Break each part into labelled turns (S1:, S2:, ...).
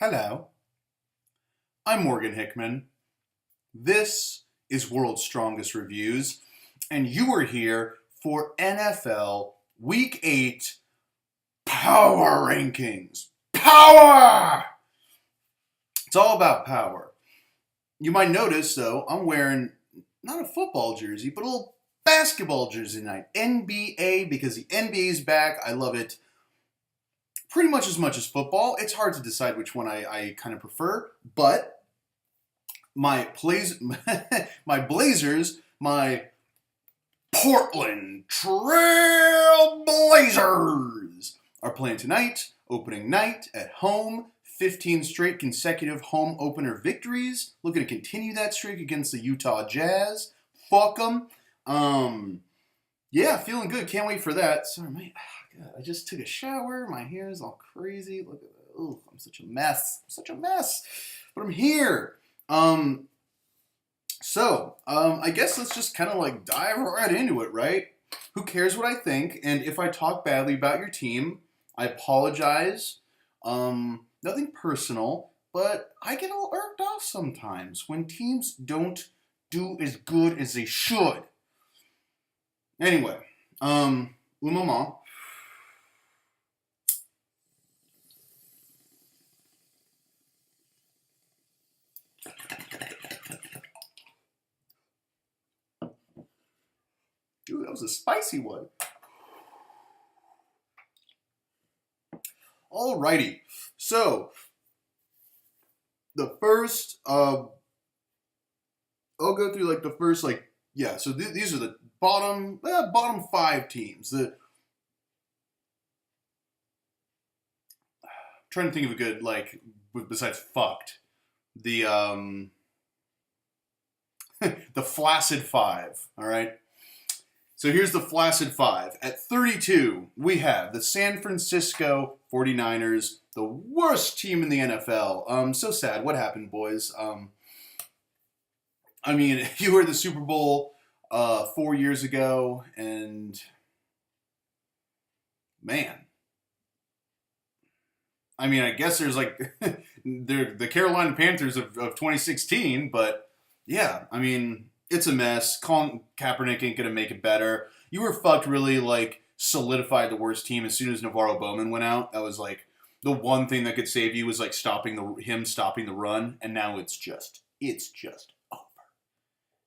S1: Hello, I'm Morgan Hickman. This is World's Strongest Reviews, and you are here for NFL Week 8 Power Rankings. Power! It's all about power. You might notice, though, I'm wearing not a football jersey, but a little basketball jersey tonight. NBA, because the NBA is back. I love it pretty much as football. It's hard to decide which one I kind of prefer, but my Blazers, my Portland Trail Blazers are playing tonight, opening night at home. 15 straight consecutive home opener victories. Looking to continue that streak against the Utah Jazz. Fuck them. Yeah, feeling good. Can't wait for that. Sorry, God, I just took a shower. My hair is all crazy. Look at that. Ooh, I'm such a mess. But I'm here. I guess let's just kind of like dive right into it, right? Who cares what I think? And if I talk badly about your team, I apologize. Nothing personal, but I get all irked off sometimes when teams don't do as good as they should. Anyway, un moment. Ooh, that was a spicy one. Alrighty. So, the first, I'll go through like the first, so these are the bottom five teams. Trying to think of a good, besides fucked. The, the flaccid five, alright? So here's the flaccid five. At 32, we have the San Francisco 49ers, the worst team in the NFL. So sad. What happened, boys? You were at the Super Bowl 4 years ago, and man. I guess there's they're the Carolina Panthers of 2016, but yeah, it's a mess. Colin Kaepernick ain't gonna make it better. You were fucked really solidified the worst team as soon as Navarro Bowman went out. That was the one thing that could save you was stopping the run, and now it's just over.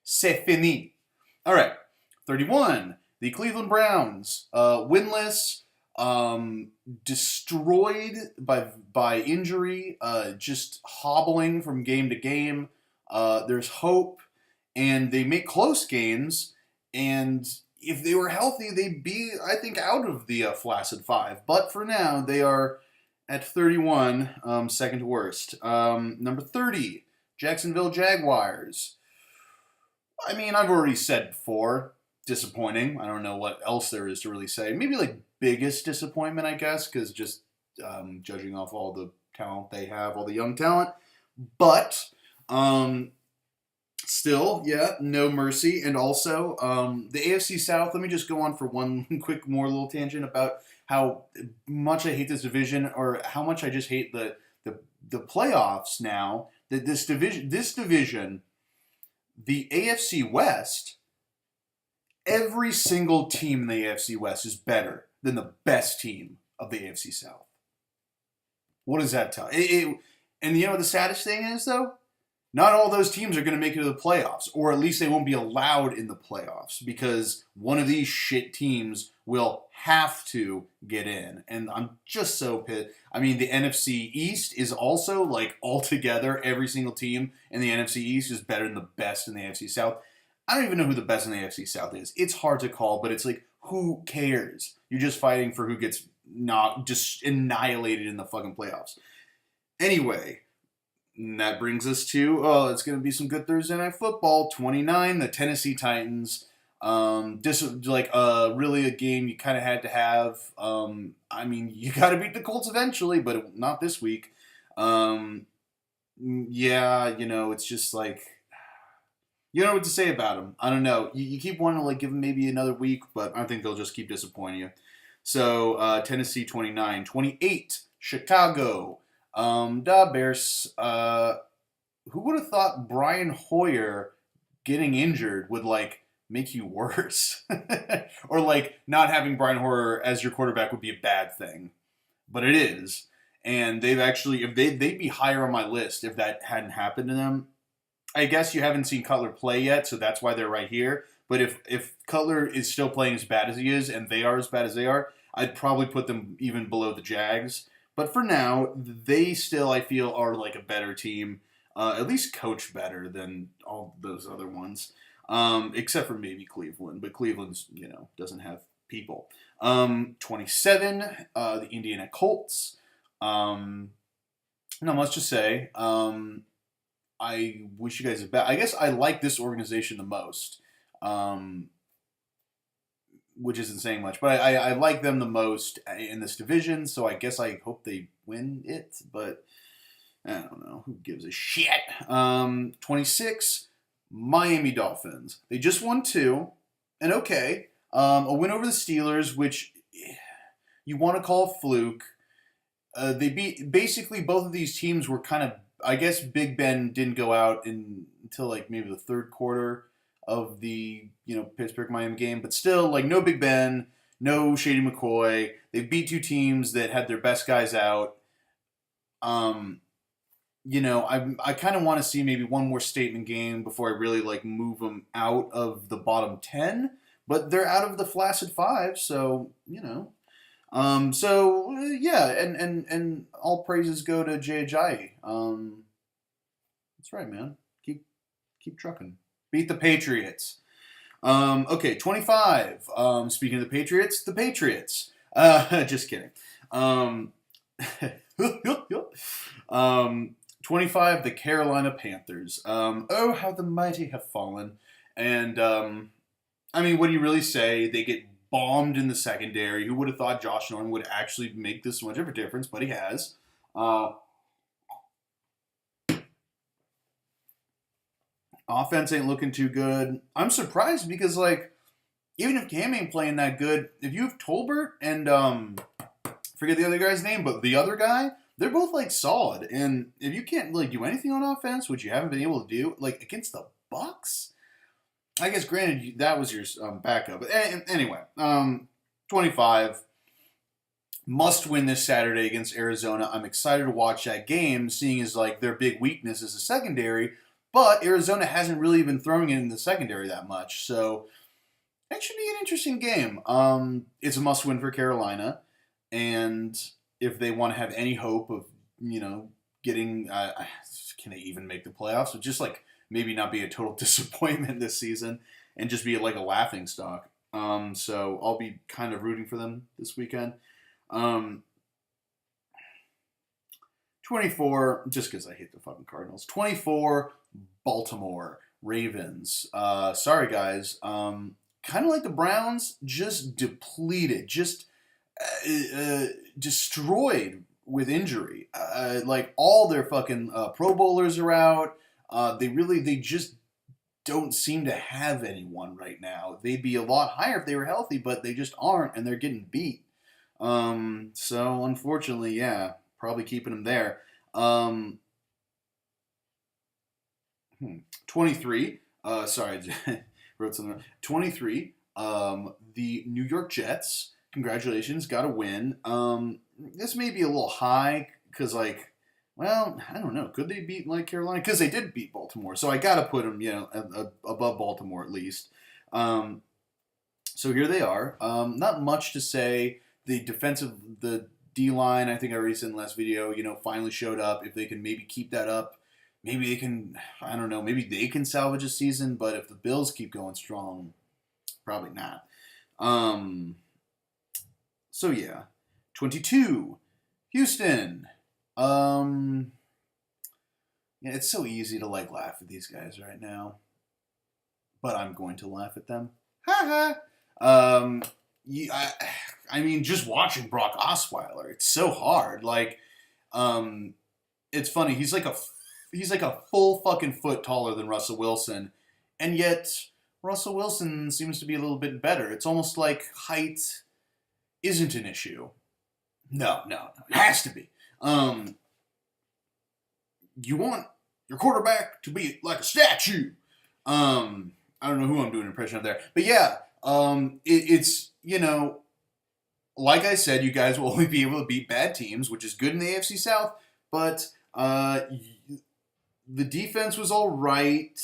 S1: C'est fini. All right, 31. The Cleveland Browns, winless, destroyed by injury, just hobbling from game to game. There's hope, and they make close games, and if they were healthy, they'd be, I think, out of the flaccid five. But for now, they are at 31, second to worst. Number 30, Jacksonville Jaguars. I've already said before, disappointing. I don't know what else there is to really say. Maybe biggest disappointment, I guess, because just judging off all the talent they have, all the young talent. But still, yeah, no mercy. And also, the AFC South, let me just go on for one quick more little tangent about how much I hate this division, or how much I just hate the playoffs now. That this division, the AFC West, every single team in the AFC West is better than the best team of the AFC South. What does that tell? And you know what the saddest thing is, though? Not all those teams are going to make it to the playoffs, or at least they won't be allowed in the playoffs, because one of these shit teams will have to get in. And I'm just so pissed. The NFC East is also, altogether, every single team in the NFC East is better than the best in the AFC South. I don't even know who the best in the AFC South is. It's hard to call, but it's who cares? You're just fighting for who gets not just annihilated in the fucking playoffs. Anyway, that brings us to, it's going to be some good Thursday Night Football. 29, the Tennessee Titans. Really a game you kind of had to have. You got to beat the Colts eventually, but not this week. It's just you don't know what to say about them. I don't know. You keep wanting to give them maybe another week, but I think they'll just keep disappointing you. So Tennessee 29, 28 Chicago. Da Bears. Who would have thought Brian Hoyer getting injured would like make you worse, or like not having Brian Hoyer as your quarterback would be a bad thing, but it is. And they've actually, if they'd be higher on my list if that hadn't happened to them. I guess you haven't seen Cutler play yet, so that's why they're right here. But if Cutler is still playing as bad as he is, and they are as bad as they are, I'd probably put them even below the Jags. But for now, they still, I feel, are like a better team, at least coached better than all those other ones, except for maybe Cleveland. But Cleveland's, doesn't have people. 27, the Indiana Colts. No, let's just say, I wish you guys a bet. I guess I like this organization the most, which isn't saying much, but I like them the most in this division. So I guess I hope they win it, but I don't know. Who gives a shit? 26, Miami Dolphins. They just won 2, and okay, a win over the Steelers, which you want to call a fluke. They beat basically both of these teams were kind of. I guess Big Ben didn't go out until like maybe the third quarter of the Pittsburgh Miami game, but still like no Big Ben, no Shady McCoy. They beat 2 teams that had their best guys out. I kind of want to see maybe one more statement game before I really like move them out of the bottom 10, but they're out of the flaccid 5, so and all praises go to Jay Ajayi. That's right, man. Keep trucking. Beat the Patriots. Okay, 25. Speaking of the Patriots. Just kidding. 25, the Carolina Panthers. Oh, how the mighty have fallen. And what do you really say? They get bombed in the secondary. Who would have thought Josh Norman would actually make this much of a difference? But he has. Offense ain't looking too good. I'm surprised because, like, even if Cam ain't playing that good, if you have Tolbert and, forget the other guy's name, but the other guy, they're both, like, solid. And if you can't, like, do anything on offense, which you haven't been able to do, like, against the Bucks, I guess, granted, that was your backup. But anyway, 25. Must win this Saturday against Arizona. I'm excited to watch that game, seeing as, like, their big weakness is the secondary. But Arizona hasn't really been throwing it in the secondary that much. So that should be an interesting game. It's a must win for Carolina. And if they want to have any hope of, getting, can they even make the playoffs? Or just like maybe not be a total disappointment this season and just be like a laughing stock. So I'll be kind of rooting for them this weekend. 24, just because I hate the fucking Cardinals. 24, Baltimore Ravens. Sorry, guys. Kind of like the Browns, just depleted, just destroyed with injury. Like all their fucking Pro Bowlers are out. They just don't seem to have anyone right now. They'd be a lot higher if they were healthy, but they just aren't, and they're getting beat. So unfortunately, yeah, probably keeping them there. 23. Sorry, wrote something. 23. The New York Jets. Congratulations, got a win. This may be a little high because, like, well, I don't know. Could they beat like Carolina? Because they did beat Baltimore, so I got to put them, above Baltimore at least. So here they are. Not much to say. The D-line, I think I already said in the last video, finally showed up. If they can maybe keep that up, maybe they can, I don't know, maybe they can salvage a season, but if the Bills keep going strong, probably not. So yeah. 22, Houston. Yeah, it's so easy to laugh at these guys right now. But I'm going to laugh at them. Ha ha. Just watching Brock Osweiler, it's so hard. It's funny. He's like a full fucking foot taller than Russell Wilson, and yet Russell Wilson seems to be a little bit better. It's almost like height isn't an issue. No. It has to be. You want your quarterback to be like a statue. I don't know who I'm doing an impression of there, but yeah, it's like I said, you guys will only be able to beat bad teams, which is good in the AFC South. But the defense was all right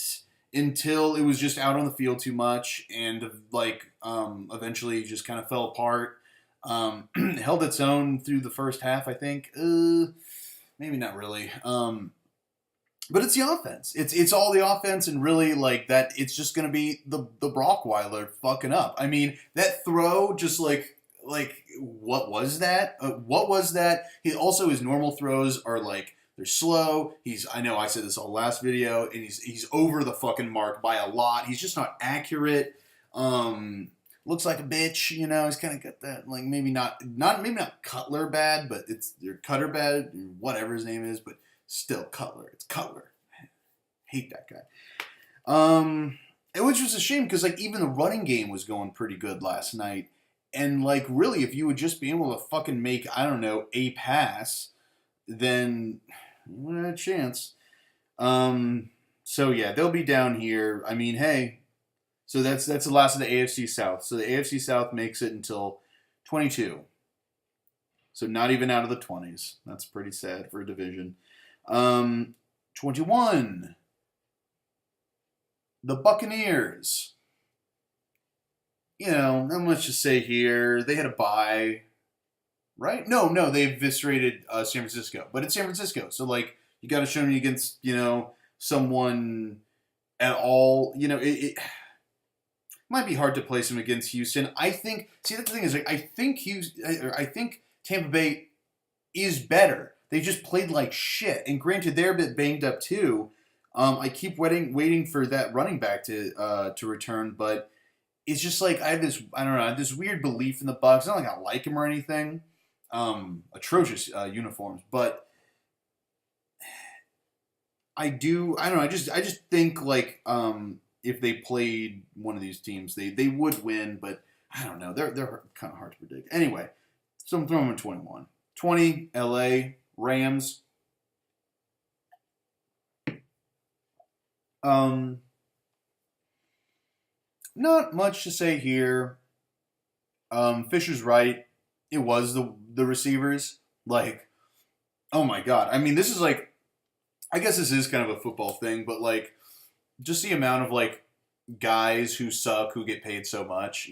S1: until it was just out on the field too much, and eventually just kind of fell apart. Held its own through the first half, I think. Maybe not really. But it's the offense. It's all the offense, and really like that. It's just gonna be the Brockweiler fucking up. I mean, that throw, just like what was that? What was that? His normal throws are like they're slow. I know I said this all last video, and he's over the fucking mark by a lot. He's just not accurate. Looks like a bitch, He's kind of got that, like maybe not Cutler bad, but it's Cutter bad, whatever his name is, but still Cutler. It's Cutler. I hate that guy. Which was a shame because like even the running game was going pretty good last night, and like really, if you would just be able to fucking make a pass, then you would have a chance. So yeah, they'll be down here. I mean, hey. So that's the last of the AFC South. So the AFC South makes it until 22. So not even out of the 20s. That's pretty sad for a division. 21. The Buccaneers. Not much to say here. They had a bye, right? No, they eviscerated San Francisco. But it's San Francisco. So, like, you got to show me against, someone at all. It might be hard to place him against Houston. I think. See, that's the thing is, like, I think Tampa Bay is better. They just played like shit. And granted, they're a bit banged up too. I keep waiting for that running back to return, but it's just like I have this weird belief in the Bucs. Not like I like him or anything. Atrocious uniforms, but I do. I don't know. I just think like if they played one of these teams, they would win, but I don't know. They're kind of hard to predict. Anyway, so I'm throwing them 21. 20, LA, Rams. Not much to say here. Fisher's right. It was the receivers. Like, oh my god. I mean, this is like, I guess this is kind of a football thing, but like, just the amount of like guys who suck who get paid so much,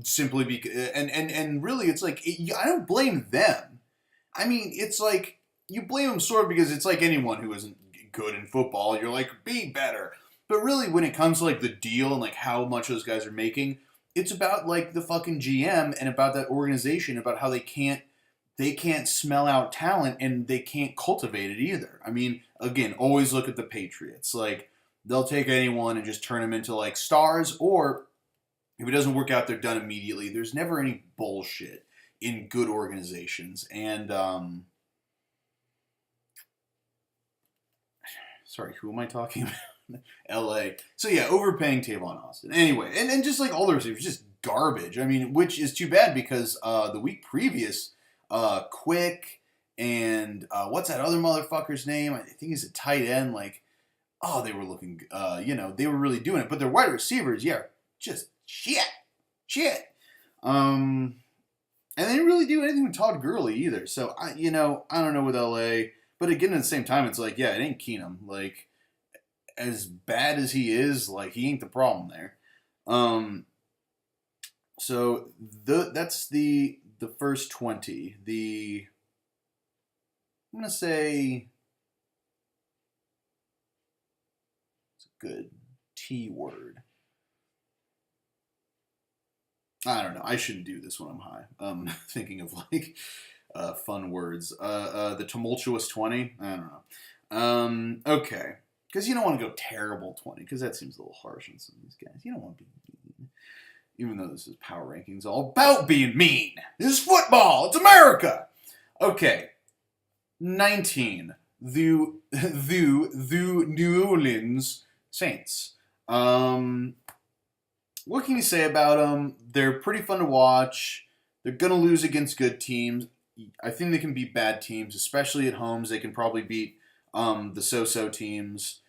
S1: simply because, and really, it's like I don't blame them. I mean, it's like you blame them sort of because it's like anyone who isn't good in football. You're like, be better. But really, when it comes to like the deal and like how much those guys are making, it's about like the fucking GM and about that organization, about how they can't smell out talent and they can't cultivate it either. I mean, again, always look at the Patriots. Like, they'll take anyone and just turn them into like stars, or if it doesn't work out, they're done immediately. There's never any bullshit in good organizations. And sorry, who am I talking about? LA. So yeah, overpaying Tavon Austin. Anyway, and just like all the receivers, just garbage. I mean, which is too bad because the week previous, Quick and what's that other motherfucker's name? I think he's a tight end. Like, oh, they were looking, they were really doing it. But their wide receivers, yeah, just shit. And they didn't really do anything with Todd Gurley either. So I don't know with LA. But again, at the same time, it's like, yeah, it ain't Keenum. Like, as bad as he is, like, he ain't the problem there. So that's the first 20. I'm gonna say it's a good T word. I don't know. I shouldn't do this when I'm high. Thinking of like fun words. The tumultuous 20. I don't know. Okay. Because you don't want to go terrible 20, because that seems a little harsh on some of these guys. You don't want to be mean. Even though this is Power Rankings, all about being mean. This is football. It's America. Okay. 19. The New Orleans Saints. What can you say about them? They're pretty fun to watch. They're going to lose against good teams. I think they can beat bad teams, especially at homes. They can probably beat the so-so teams.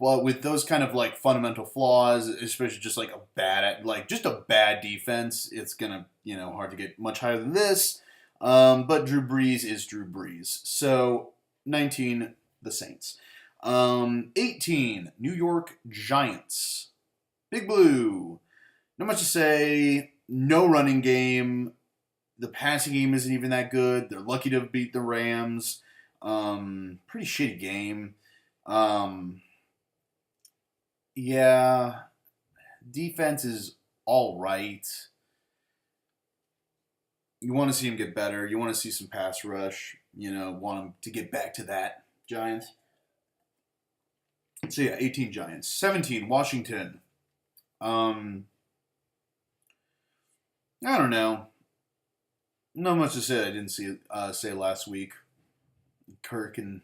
S1: But with those kind of like fundamental flaws, especially just like a bad defense, it's gonna hard to get much higher than this. But Drew Brees is Drew Brees. So 19, the Saints. 18, New York Giants. Big Blue. Not much to say. No running game. The passing game isn't even that good. They're lucky to beat the Rams. Pretty shitty game. Yeah, defense is all right. You want to see him get better. You want to see some pass rush. Want him to get back to that. Giants. So yeah, 18 Giants. 17 Washington. I don't know. Not much to say. I didn't say last week. Kirk and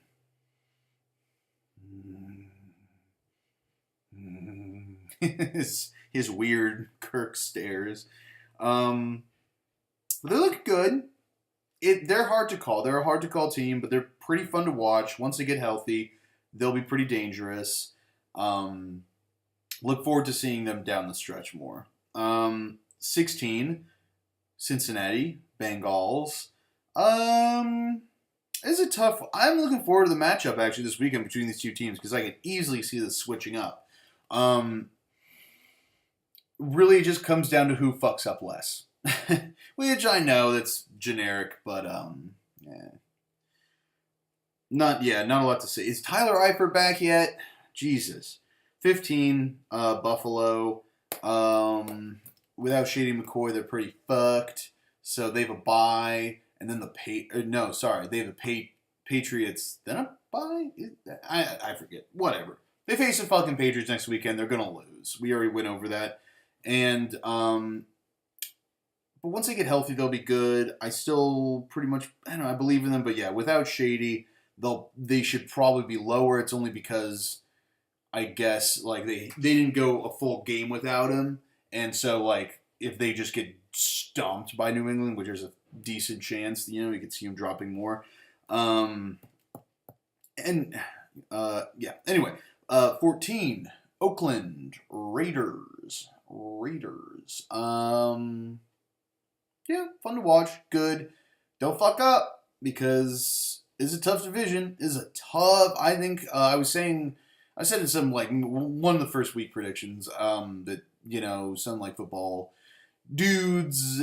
S1: his weird Kirk stares. But they look good. They're hard to call. They're a hard to call team, but they're pretty fun to watch. Once they get healthy, they'll be pretty dangerous. Look forward to seeing them down the stretch more. 16, Cincinnati Bengals. It's a tough. I'm looking forward to the matchup actually this weekend between these two teams because I can easily see this switching up. Really, it just comes down to who fucks up less, which I know that's generic, but yeah. Not a lot to say. Is Tyler Eifert back yet? Jesus. 15, Buffalo. Without Shady McCoy, they're pretty fucked. So they have a bye, and then they have the Patriots. Then a bye? I forget. Whatever. They face the fucking Patriots next weekend. They're gonna lose. We already went over that. And but once they get healthy, they'll be good. I still pretty much I believe in them. But yeah, without Shady, they should probably be lower. It's only because I guess like they didn't go a full game without him, and so like if they just get stomped by New England, which there's a decent chance, you could see him dropping more. Yeah. Anyway, 14, Oakland Raiders. Yeah, fun to watch. Good. Don't fuck up because it's a tough division. I think I said in some like one of the first week predictions that some like football dudes,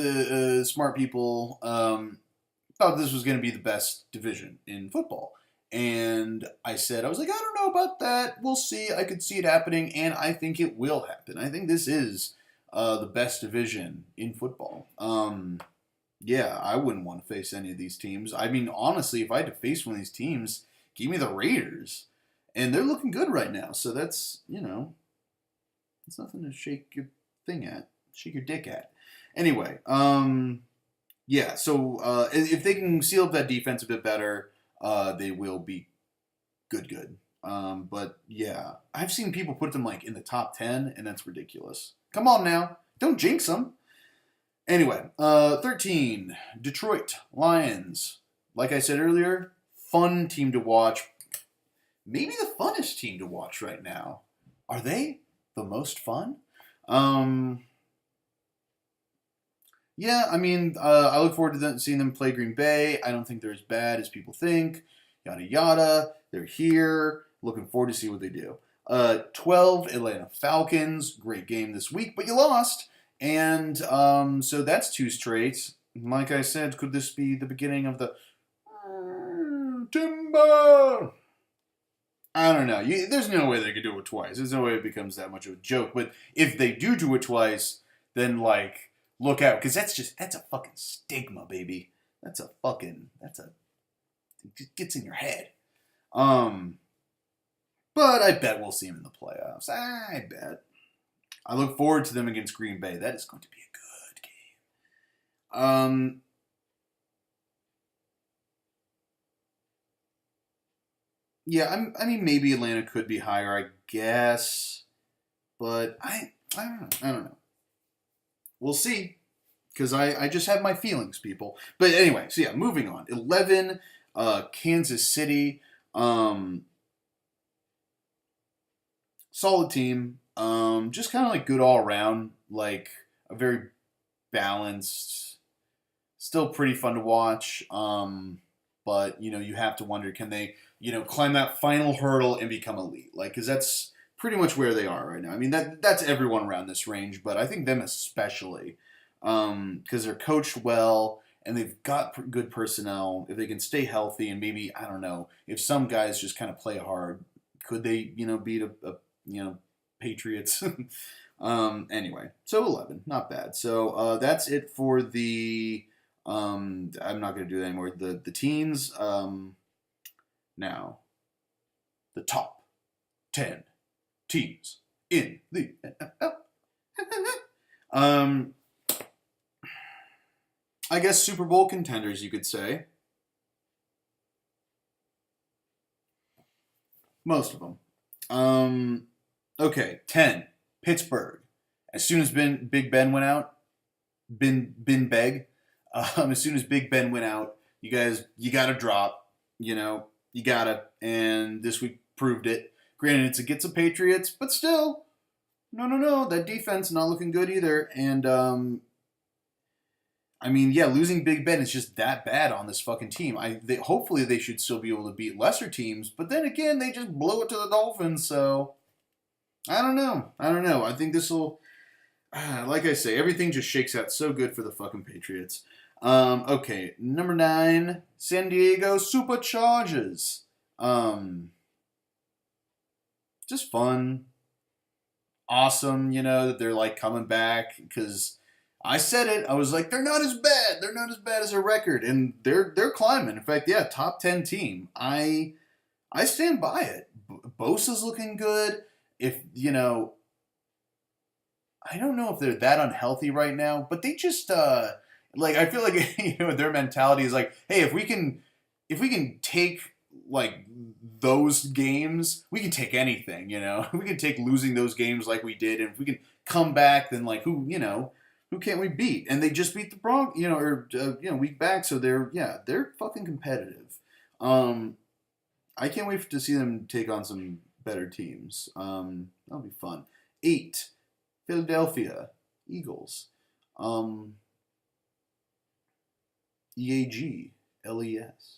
S1: smart people thought this was going to be the best division in football. And I was like, I don't know about that. We'll see. I could see it happening, and I think it will happen. I think this is the best division in football. Yeah, I wouldn't want to face any of these teams. I mean, honestly, if I had to face one of these teams, give me the Raiders. And they're looking good right now. So that's, it's nothing to shake your dick at. Anyway, yeah, so if they can seal up that defense a bit better, they will be good. But yeah, I've seen people put them like in the top 10, and that's ridiculous. Come on now. Don't jinx them. Anyway, 13, Detroit Lions. Like I said earlier, fun team to watch. Maybe the funnest team to watch right now. Are they the most fun? Yeah, I mean, I look forward to seeing them play Green Bay. I don't think they're as bad as people think. Yada, yada. They're here. Looking forward to see what they do. 12, Atlanta Falcons. Great game this week, but you lost. And so that's 2 straight. Like I said, could this be the beginning of the Timber? I don't know. There's no way they could do it twice. There's no way it becomes that much of a joke. But if they do it twice, then like look out, because that's a fucking stigma, baby. It just gets in your head. But I bet we'll see him in the playoffs. I bet. I look forward to them against Green Bay. That is going to be a good game. Yeah, I mean, maybe Atlanta could be higher, I guess. But I don't know. We'll see. because I just have my feelings, people. But anyway, so yeah, moving on. 11, Kansas City. Solid team. Just kind of like good all around. Like a very balanced, still pretty fun to watch. But you have to wonder, can they climb that final hurdle and become elite? Like, because that's pretty much where they are right now. I mean that's everyone around this range, but I think them especially, because they're coached well and they've got good personnel. If they can stay healthy and maybe I don't know if some guys just kind of play hard, could they beat a Patriots? Anyway, so 11, not bad. So that's it for the. I'm not going to do that anymore. The teams. Now, the top 10 teams in the NFL. I guess Super Bowl contenders, you could say. Most of them. Okay, 10, Pittsburgh. As soon as Big Ben went out, as soon as Big Ben went out, you gotta drop. You gotta. And this week proved it. Granted, it's against the Patriots, but still, no, that defense not looking good either. And I mean, yeah, losing Big Ben is just that bad on this fucking team. Hopefully they should still be able to beat lesser teams, but then again, they just blew it to the Dolphins. So I don't know. I think this will, like I say, everything just shakes out so good for the fucking Patriots. Okay, number 9, San Diego Superchargers. Just fun, awesome. That they're like coming back because. I said it. I was like, they're not as bad. They're not as bad as their record, and they're climbing. In fact, yeah, top 10 team. I stand by it. Bosa's looking good. If I don't know if they're that unhealthy right now, but they just like I feel like their mentality is like, hey, if we can take like those games, we can take anything. We can take losing those games like we did, and if we can come back, then like who can't we beat? And they just beat the Broncos, week back. So they're fucking competitive. I can't wait to see them take on some better teams. That'll be fun. 8, Philadelphia Eagles. EAG, LES.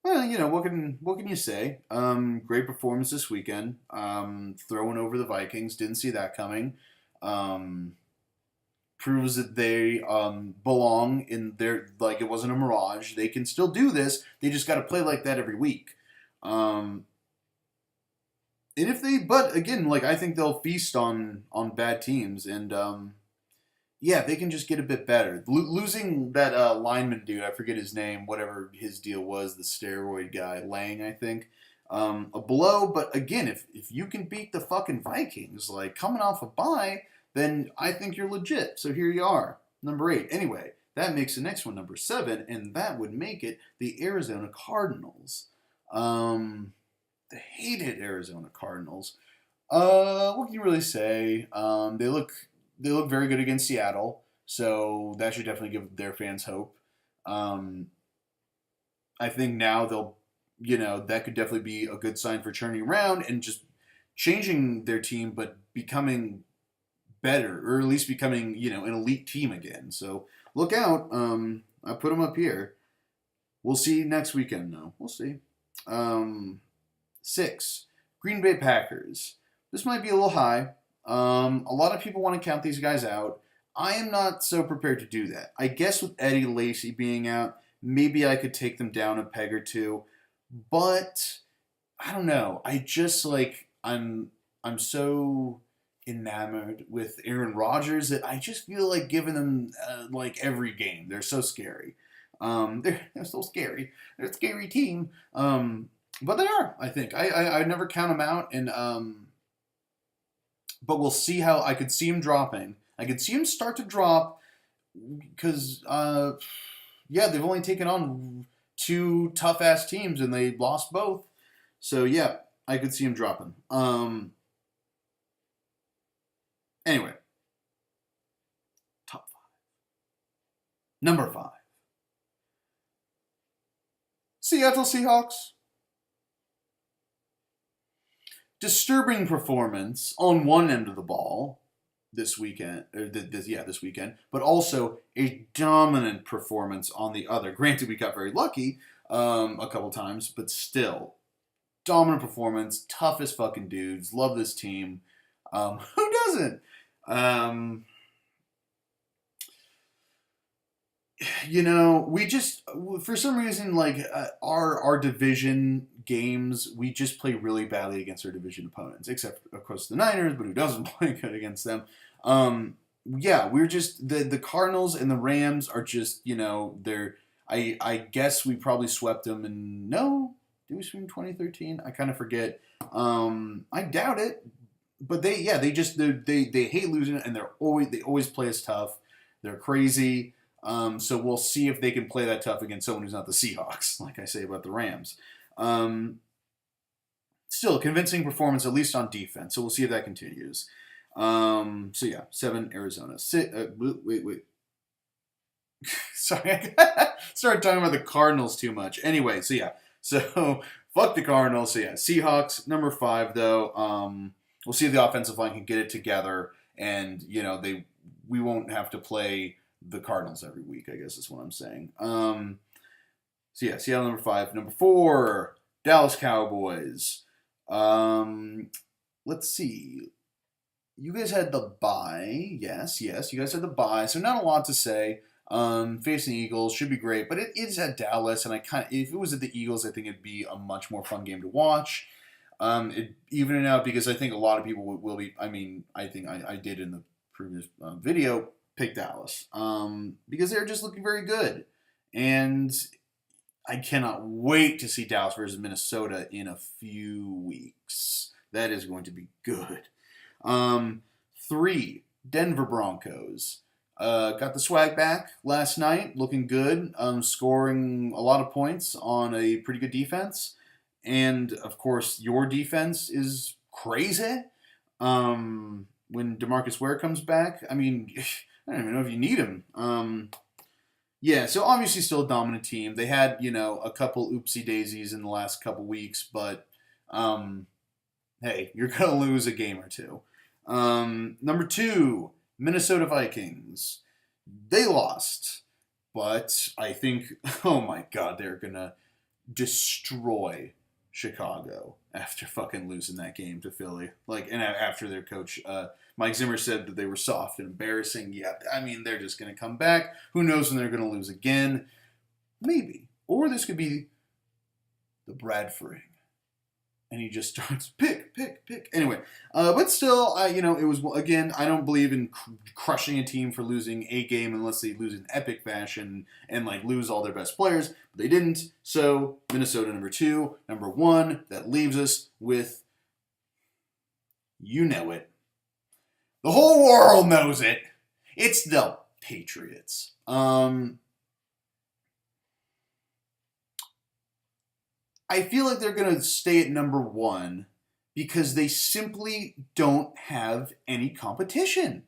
S1: Well, what can you say? Great performance this weekend. Throwing over the Vikings. Didn't see that coming. Proves that they belong in their, like it wasn't a mirage. They can still do this. They just got to play like that every week. And but again, like I think they'll feast on bad teams, and they can just get a bit better. Losing that lineman dude, I forget his name, whatever his deal was, the steroid guy, Lang, I think. A blow, but again, if you can beat the fucking Vikings, like coming off a bye, then I think you're legit. So here you are, number 8. Anyway, that makes the next one number 7, and that would make it the Arizona Cardinals. The hated Arizona Cardinals. What can you really say? They look very good against Seattle, so that should definitely give their fans hope. I think now they'll, that could definitely be a good sign for turning around and just changing their team, but becoming better, or at least becoming, an elite team again. So look out. I put them up here. We'll see next weekend, though. We'll see. 6, Green Bay Packers. This might be a little high. A lot of people want to count these guys out. I am not so prepared to do that. I guess with Eddie Lacy being out, maybe I could take them down a peg or two. But I don't know. I just I'm so enamored with Aaron Rodgers that I just feel like giving them every game. They're so scary. They're so scary. They're a scary team. But they are. I think I never count them out, and but we'll see how I could see him dropping. I could see him start to drop because they've only taken on 2 tough ass teams and they lost both. So yeah, I could see him dropping. Anyway, top 5. Number 5. Seattle Seahawks. Disturbing performance on one end of the ball this weekend, this weekend, but also a dominant performance on the other. Granted, we got very lucky a couple times, but still, dominant performance, toughest fucking dudes. Love this team. Who doesn't? We just, for some reason, like our division games, we just play really badly against our division opponents, except of course the Niners, but who doesn't play good against them? We're just the Cardinals and the Rams are just, they're. I guess we probably swept them in did we sweep in 2013? I kind of forget. I doubt it, but they hate losing, and they always play us tough. They're crazy. So we'll see if they can play that tough against someone who's not the Seahawks, like I say about the Rams. Still, convincing performance, at least on defense. So we'll see if that continues. 7 Arizona. Wait. Sorry, I started talking about the Cardinals too much. Anyway, so fuck the Cardinals. So Seahawks, number 5, though. We'll see if the offensive line can get it together, and we won't have to play the Cardinals every week, I guess is what I'm saying. Seattle number 5. Number 4, Dallas Cowboys. Let's see. You guys had the bye. Yes, you guys had the bye. So not a lot to say. Facing the Eagles should be great, but it is at Dallas, and if it was at the Eagles, I think it'd be a much more fun game to watch. Even it out because I think a lot of people will be. I mean, I think I did in the previous video pick Dallas because they're just looking very good, and I cannot wait to see Dallas versus Minnesota in a few weeks. That is going to be good. 3, Denver Broncos. Got the swag back last night, looking good, scoring a lot of points on a pretty good defense. And, of course, your defense is crazy. When DeMarcus Ware comes back, I mean, I don't even know if you need him. So obviously still a dominant team. They had, a couple oopsie daisies in the last couple weeks, but, hey, you're going to lose a game or two. Number 2, Minnesota Vikings. They lost, but I think, oh my God, they're going to destroy Chicago after fucking losing that game to Philly. And after their coach, Mike Zimmer, said that they were soft and embarrassing. Yeah, I mean, they're just going to come back. Who knows when they're going to lose again? Maybe. Or this could be the Bradford. And he just starts, pick. Anyway, but still, it was, again, I don't believe in crushing a team for losing a game unless they lose in epic fashion and, lose all their best players. But they didn't. So, Minnesota, number 2. Number 1, that leaves us with, you know it. The whole world knows it. It's the Patriots. I feel like they're going to stay at number 1 because they simply don't have any competition.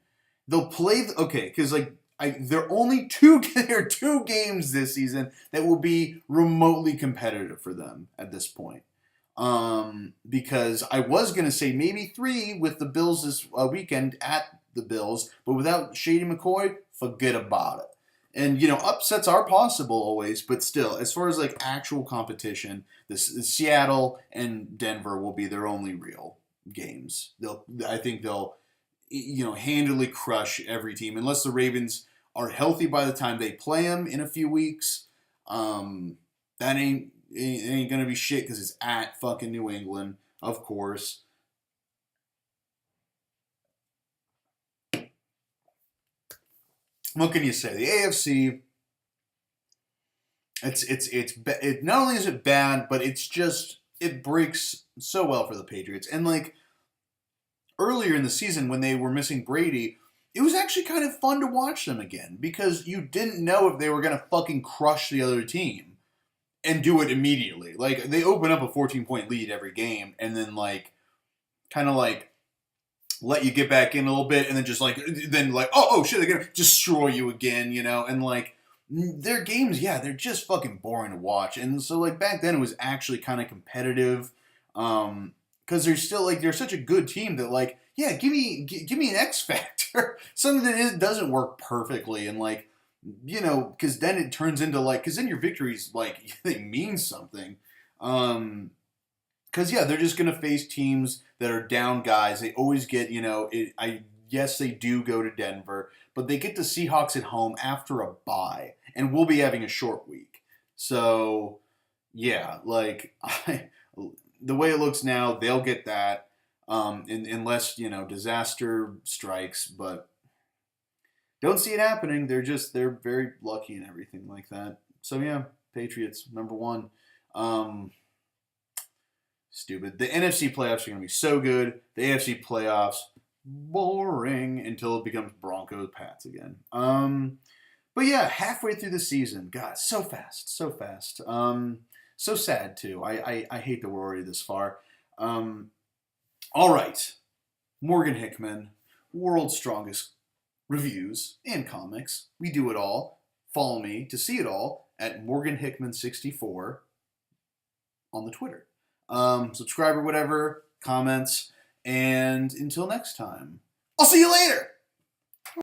S1: They'll play, because there are only there are 2 games this season that will be remotely competitive for them at this point. Because I was going to say maybe 3 with the Bills this weekend at the Bills, but without Shady McCoy, forget about it. And, upsets are possible always, but still, as far as actual competition, Seattle and Denver will be their only real games. I think they'll handily crush every team, unless the Ravens are healthy by the time they play them in a few weeks. That ain't gonna be shit because it's at fucking New England, of course. What can you say? The AFC, it not only is it bad, but it breaks so well for the Patriots. And earlier in the season when they were missing Brady, it was actually kind of fun to watch them again because you didn't know if they were going to fucking crush the other team and do it immediately. They open up a 14-point lead every game and then let you get back in a little bit, and then oh shit, they're gonna destroy you again, and their games, yeah, they're just fucking boring to watch. And so like back then it was actually kind of competitive, because they're still like they're such a good team that like yeah, give me an X factor, something that doesn't work perfectly, and like because then it turns into like because then your victories like they mean something. Because yeah, they're just gonna face teams that are down guys. They always get yes, they do go to Denver, but they get the Seahawks at home after a bye, and we'll be having a short week. So yeah, like the way it looks now, they'll get that, unless disaster strikes. But don't see it happening. They're very lucky and everything like that. So yeah, Patriots number 1. Um, Stupid. The NFC playoffs are going to be so good. The AFC playoffs boring until it becomes Broncos Pats again. But yeah, halfway through the season, God, so fast, so fast. So sad too. I hate that we're already this far. All right, Morgan Hickman, world's strongest reviews and comics. We do it all. Follow me to see it all at Morgan Hickman 64 on the Twitter. Subscribe or whatever, comments, and until next time, I'll see you later!